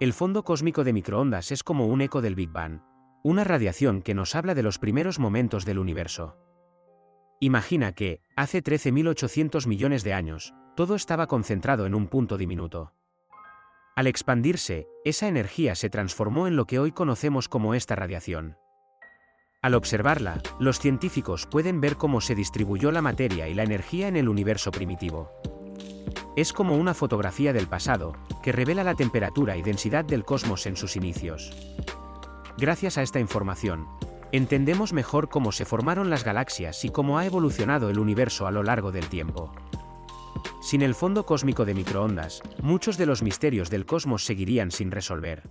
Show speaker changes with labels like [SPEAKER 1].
[SPEAKER 1] El fondo cósmico de microondas es como un eco del Big Bang, una radiación que nos habla de los primeros momentos del universo. Imagina que, hace 13.800 millones de años, todo estaba concentrado en un punto diminuto. Al expandirse, esa energía se transformó en lo que hoy conocemos como esta radiación. Al observarla, los científicos pueden ver cómo se distribuyó la materia y la energía en el universo primitivo. Es como una fotografía del pasado, que revela la temperatura y densidad del cosmos en sus inicios. Gracias a esta información, entendemos mejor cómo se formaron las galaxias y cómo ha evolucionado el universo a lo largo del tiempo. Sin el fondo cósmico de microondas, muchos de los misterios del cosmos seguirían sin resolver.